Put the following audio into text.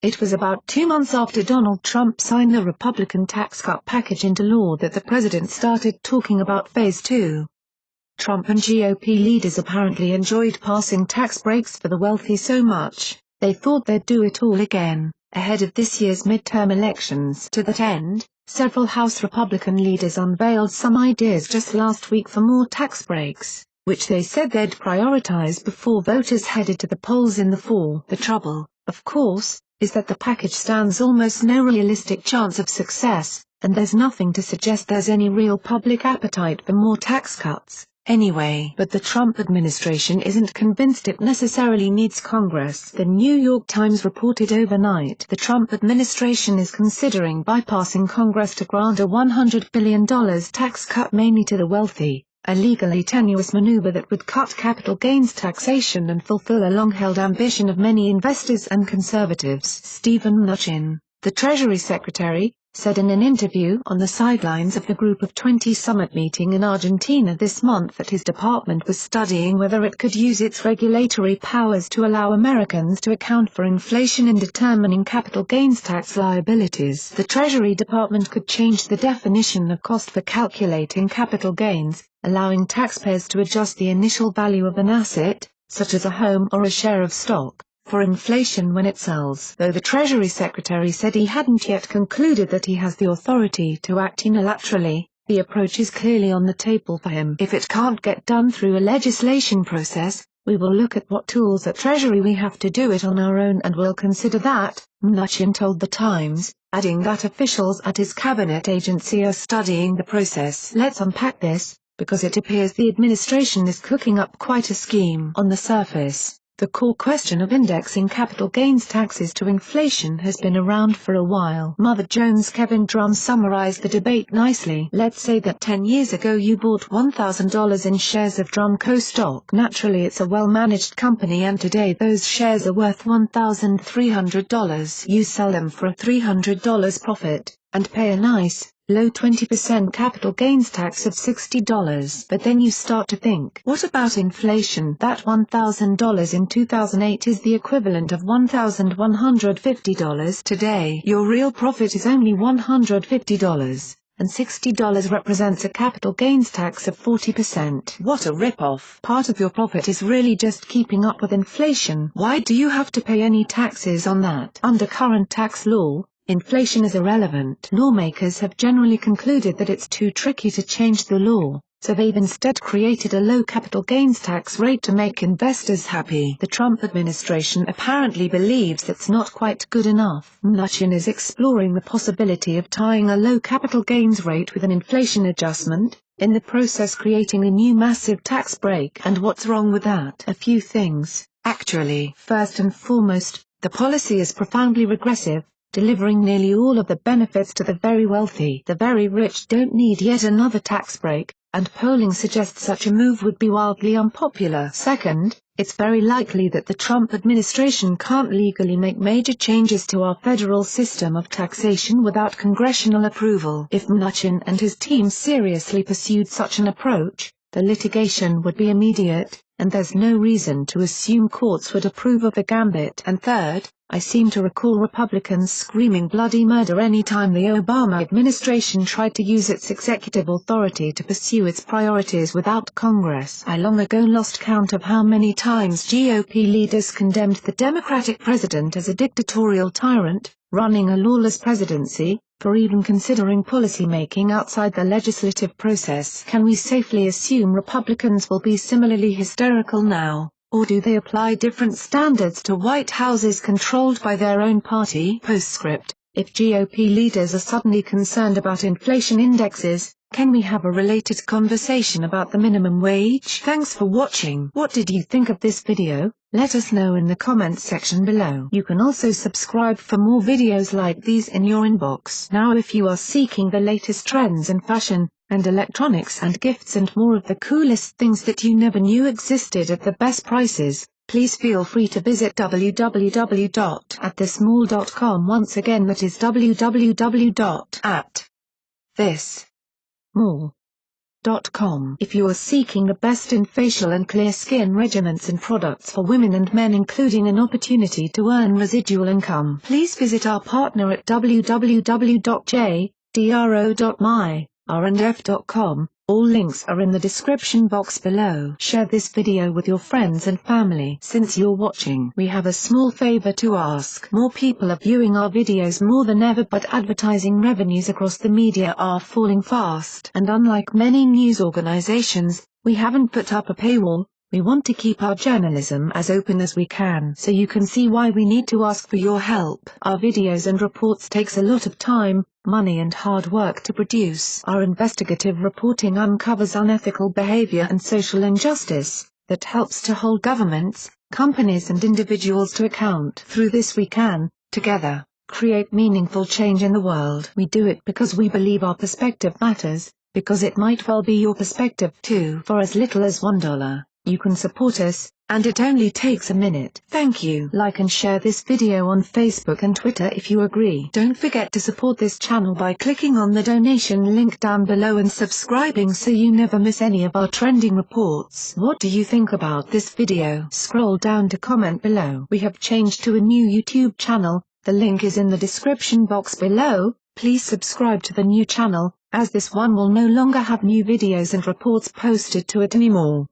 It was about 2 months after Donald Trump signed the Republican tax cut package into law that the president started talking about Phase 2. Trump and GOP leaders apparently enjoyed passing tax breaks for the wealthy so much, they thought they'd do it all again, ahead of this year's midterm elections. To that end, several House Republican leaders unveiled some ideas just last week for more tax breaks, which they said they'd prioritize before voters headed to the polls in the fall. The trouble, of course, is that the package stands almost no realistic chance of success, and there's nothing to suggest there's any real public appetite for more tax cuts, anyway. But the Trump administration isn't convinced it necessarily needs Congress. The New York Times reported overnight the Trump administration is considering bypassing Congress to grant a $100 billion tax cut mainly to the wealthy, a legally tenuous maneuver that would cut capital gains taxation and fulfill a long-held ambition of many investors and conservatives. Steven Mnuchin, the Treasury Secretary, said in an interview on the sidelines of the Group of 20 summit meeting in Argentina this month that his department was studying whether it could use its regulatory powers to allow Americans to account for inflation in determining capital gains tax liabilities. The Treasury Department could change the definition of cost for calculating capital gains, allowing taxpayers to adjust the initial value of an asset, such as a home or a share of stock, for inflation when it sells. Though the Treasury Secretary said he hadn't yet concluded that he has the authority to act unilaterally, the approach is clearly on the table for him. If it can't get done through a legislation process, we will look at what tools at Treasury we have to do it on our own and we'll consider that, Mnuchin told The Times, adding that officials at his cabinet agency are studying the process. Let's unpack this, because it appears the administration is cooking up quite a scheme. On the surface, the core question of indexing capital gains taxes to inflation has been around for a while. Mother Jones' Kevin Drum summarized the debate nicely. Let's say that 10 years ago you bought $1,000 in shares of Drumco stock. Naturally it's a well-managed company and today those shares are worth $1,300. You sell them for a $300 profit, and pay a nice, low 20% capital gains tax of $60. But then you start to think, what about inflation? That $1,000 in 2008 is the equivalent of $1,150 today. Your real profit is only $150, and $60 represents a capital gains tax of 40%. What a rip-off. Part of your profit is really just keeping up with inflation. Why do you have to pay any taxes on that? Under current tax law, inflation is irrelevant. Lawmakers have generally concluded that it's too tricky to change the law, so they've instead created a low capital gains tax rate to make investors happy. The Trump administration apparently believes that's not quite good enough. Mnuchin is exploring the possibility of tying a low capital gains rate with an inflation adjustment, in the process creating a new massive tax break. And what's wrong with that? A few things, actually. First and foremost, the policy is profoundly regressive, delivering nearly all of the benefits to the very wealthy. The very rich don't need yet another tax break, and polling suggests such a move would be wildly unpopular. Second, it's very likely that the Trump administration can't legally make major changes to our federal system of taxation without congressional approval. If Mnuchin and his team seriously pursued such an approach, the litigation would be immediate, and there's no reason to assume courts would approve of the gambit. And third, I seem to recall Republicans screaming bloody murder any time the Obama administration tried to use its executive authority to pursue its priorities without Congress. I long ago lost count of how many times GOP leaders condemned the Democratic president as a dictatorial tyrant, running a lawless presidency, for even considering policymaking outside the legislative process. Can we safely assume Republicans will be similarly hysterical now? Or do they apply different standards to White Houses controlled by their own party? Postscript: if GOP leaders are suddenly concerned about inflation indexes, can we have a related conversation about the minimum wage? Thanks for watching. What did you think of this video? Let us know in the comments section below. You can also subscribe for more videos like these in your inbox. Now if you are seeking the latest trends in fashion, and electronics and gifts and more of the coolest things that you never knew existed at the best prices, please feel free to visit www.athismall.com. Once again, that is www.athismall.com. If you are seeking the best in facial and clear skin regimens and products for women and men, including an opportunity to earn residual income, please visit our partner at www.jdro.my/rndf.com. All links are in the description box below. Share this video with your friends and family. Since you're watching, we have a small favor to ask. More people are viewing our videos more than ever, but advertising revenues across the media are falling fast. And unlike many news organizations, we haven't put up a paywall. We want to keep our journalism as open as we can, so you can see why we need to ask for your help. Our videos and reports takes a lot of time, money and hard work to produce. Our investigative reporting uncovers unethical behavior and social injustice that helps to hold governments, companies and individuals to account. Through this we can, together, create meaningful change in the world. We do it because we believe our perspective matters, because it might well be your perspective too. For as little as $1. You can support us, and it only takes a minute. Thank you. Like and share this video on Facebook and Twitter if you agree. Don't forget to support this channel by clicking on the donation link down below and subscribing so you never miss any of our trending reports. What do you think about this video? Scroll down to comment below. We have changed to a new YouTube channel, the link is in the description box below. Please subscribe to the new channel, as this one will no longer have new videos and reports posted to it anymore.